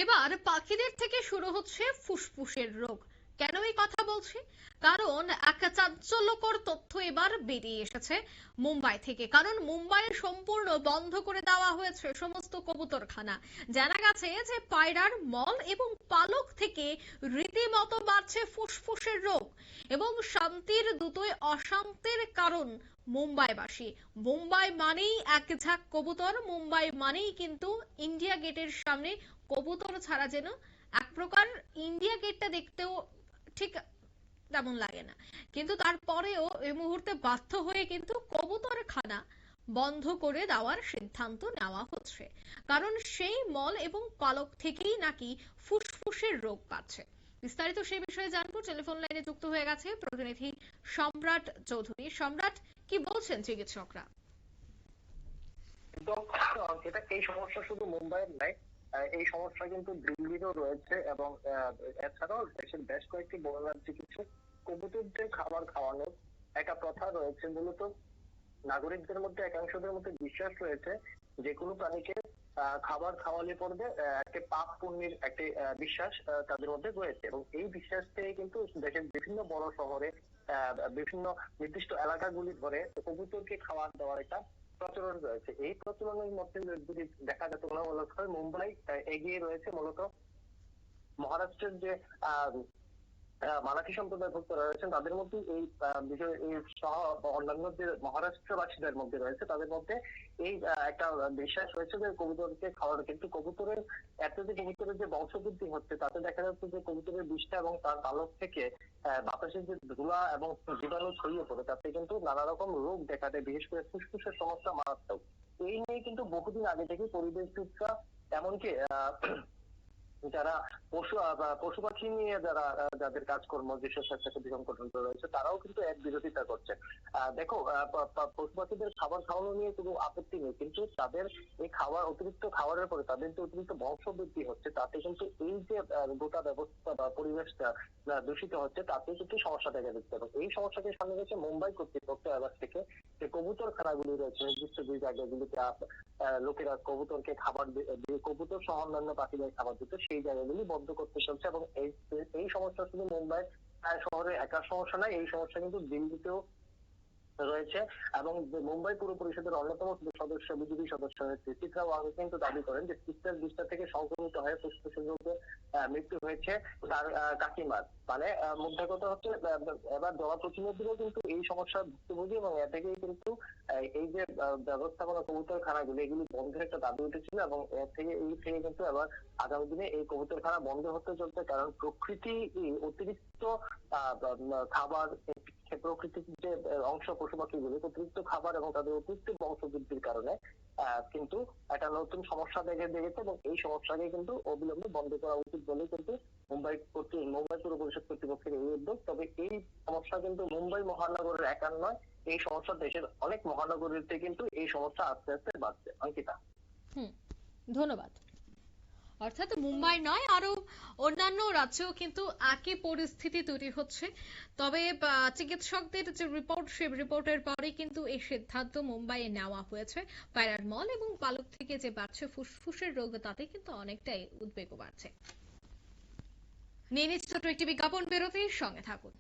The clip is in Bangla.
এবার পাখিদের থেকে শুরু হচ্ছে ফুসফুসের রোগ। কেন এই কথা বলছি? কারণ একটা চাঞ্চল্যকর তথ্য এবার বেরিয়ে এসেছে মুম্বাই থেকে। কারণ মুম্বাইয়ে সম্পূর্ণ বন্ধ করে দেওয়া হয়েছে সমস্ত কবুতরখানা। জানা গেছে যে পায়রার মল এবং পালক থেকে রীতিমতো বাড়ছে ফুসফুসের রোগ এবং শান্তির দুটোই অশান্তির কারণ মুম্বাইবাসী। মুম্বাই মানেই এক ঝাঁক কবুতর, মুম্বাই মানেই কিন্তু ইন্ডিয়া গেটের সামনে কবুতর ছাড়া যেন এক প্রকার ইন্ডিয়া গেটটা দেখতেও ঠিক তেমন লাগে না। কিন্তু তারপরেও এই মুহূর্তে বাধ্য হয়ে কিন্তু কবুতরখানা বন্ধ করে দেওয়ার সিদ্ধান্ত নেওয়া হচ্ছে, কারণ সেই মল এবং পালক থেকেই নাকি ফুসফুসের রোগ পাচ্ছে। বিস্তারিত সেই বিষয়ে জানবো। টেলিফোন লাইনে যুক্ত হয়ে গেছে প্রতিনিধি সম্রাট চৌধুরী। সম্রাট, কি বলছেন চিকিৎসকরা? এটা এই সমস্যা শুধু মুম্বাইয়ের নয়, এই সমস্যা কিন্তু দিল্লিরও রয়েছে এবং এছাড়াও দেশের বেশ কয়েকটি বড় রাজ্যে কিছু কবুতরদের খাবার খাওয়ানোর একটা প্রথা রয়েছে। মূলত নাগরিকদের মধ্যে একাংশদের মধ্যে বিশ্বাস রয়েছে যে কোনো প্রাণীকে খাবার খাওয়ালে পড়বে একটা পাপ পুণ্যের একটি বিশ্বাস তাদের মধ্যে রয়েছে, এবং এই বিশ্বাস থেকে কিন্তু দেশের বিভিন্ন বড় শহরে বিভিন্ন নির্দিষ্ট এলাকাগুলি ধরে কবুতরকে খাবার দেওয়ার একটা প্রচলন রয়েছে। এই প্রচলনের মধ্যে যদি দেখা যায় তুলনামূলক মুম্বাই এগিয়ে রয়েছে। মূলত মহারাষ্ট্রের যে মারাঠি সম্প্রদায় ভুক্ত রয়েছেন তাদের মধ্যে এই বিষয় এই সহ অন্যান্য যে মহারাষ্ট্রবাসীদের মধ্যে রয়েছে তাদের মধ্যে এই একটা বিশ্বাস রয়েছে যে কবুতরকে খাওয়ানো। কিন্তু কবুতরের এত যে কবুতরের যে বংশবৃদ্ধি হচ্ছে তাতে দেখা যাচ্ছে যে কবুতরের বিষটা এবং তার পালক থেকে বাতাসের যে ধুলা এবং জীবাণু ছড়িয়ে পড়ে তাতে কিন্তু নানা রকম রোগ দেখা দেয়, বিশেষ করে ফুসফুসের সমস্যা মারাত্মক। এই নিয়ে কিন্তু বহুদিন আগে থেকে পরিবেশবিদরা এমনকি যারা পশু পাখি নিয়ে যাদের কাজকর্ম যেসব স্বেচ্ছাসেবী সংগঠন রয়েছে তারাও কিন্তু এক বিরোধিতা করছে। দেখো, পশু পাখিদের খাবার খাওয়ানো নিয়ে কোনো আপত্তি নেই, কিন্তু তাদের এই অতিরিক্ত খাবারের পরে তাদের যে অতিরিক্ত বংশবৃদ্ধি হচ্ছে তাতে কিন্তু এই যে গোটা ব্যবস্থা বা পরিবেশটা দূষিত হচ্ছে তাতে কিন্তু সমস্যা দেখা দিচ্ছে। এবং এই সমস্যাকে সামনে রেখে মুম্বাই কর্তৃপক্ষ এবার থেকে যে কবুতর খানাগুলি রয়েছে নির্দিষ্ট দুই জায়গাগুলিতে লোকেরা কবুতরকে খাবার দিয়ে কবুতর সহ অন্যান্য পাখিদের খাবার দিতে সেই জায়গাগুলি বন্ধ করতে চলছে। এবং এই সমস্যা শুধু মুম্বাই শহরে একার সমস্যা নয়, এই সমস্যা কিন্তু দিল্লিতেও রয়েছে। এবং মুম্বাই পুর পরিষদের অন্যতম সদস্য বিজেপি সদস্য চিত্রা ওয়াঘ কিন্তু দাবি করেন যে চিত্রার বিষ্ঠা থেকে সংক্রমিত হয়ে ফুসফুসের রোগে মৃত্যু হয়েছে তার কাকিমার। মানে মুদ্রা কথা হচ্ছে এবার জনপ্রতিনিধিরাও কিন্তু এই সমস্যার ভুক্তভোগী এবং এ থেকেই কিন্তু এই যে ব্যবস্থাপনা কবুতরখানাগুলি এগুলি বন্ধের একটা দাবি উঠেছিল। এবং এই থেকে কিন্তু এবার আগামী দিনে এই কবুতরখানা বন্ধ হতে চলছে, কারণ প্রকৃতি অতিরিক্ত খাবার প্রকৃতির যে অংশ পশু পাখিগুলি অতিরিক্ত খাবার এবং তাদের অতিরিক্ত বংশবৃদ্ধির কারণে কিন্তু একটা নতুন সমস্যা দেখা দিয়েছে। এবং এই সমস্যাকে কিন্তু অবিলম্বে বন্ধ করা উচিত বলে কিন্তু মুম্বাই পুর পরিষদ কর্তৃপক্ষের এই উদ্যোগ। তবে এই সমস্যা কিন্তু মুম্বাই মহানগরের একার নয়, এই সমস্যা দেশের অনেক মহানগরীতে কিন্তু এই সমস্যা আস্তে আস্তে বাড়ছে। অঙ্কিতা, ধন্যবাদ। অর্থাৎ মুম্বাই নয়, আরো অন্যান্য রাজ্যেও কিন্তু একই পরিস্থিতি তৈরি হচ্ছে। তবে চিকিৎসকদের যে রিপোর্ট, সেই রিপোর্টের পরে কিন্তু এই সিদ্ধান্ত মুম্বাইয়ে নেওয়া হয়েছে। পায়রার মল এবং পালক থেকে যে বাড়ছে ফুসফুসের রোগ তাতে কিন্তু অনেকটাই উদ্বেগ বাড়ছে। নিয়ে নিচ্ছে ছোট্ট একটি বিজ্ঞাপন বিরতির সঙ্গে থাকুন।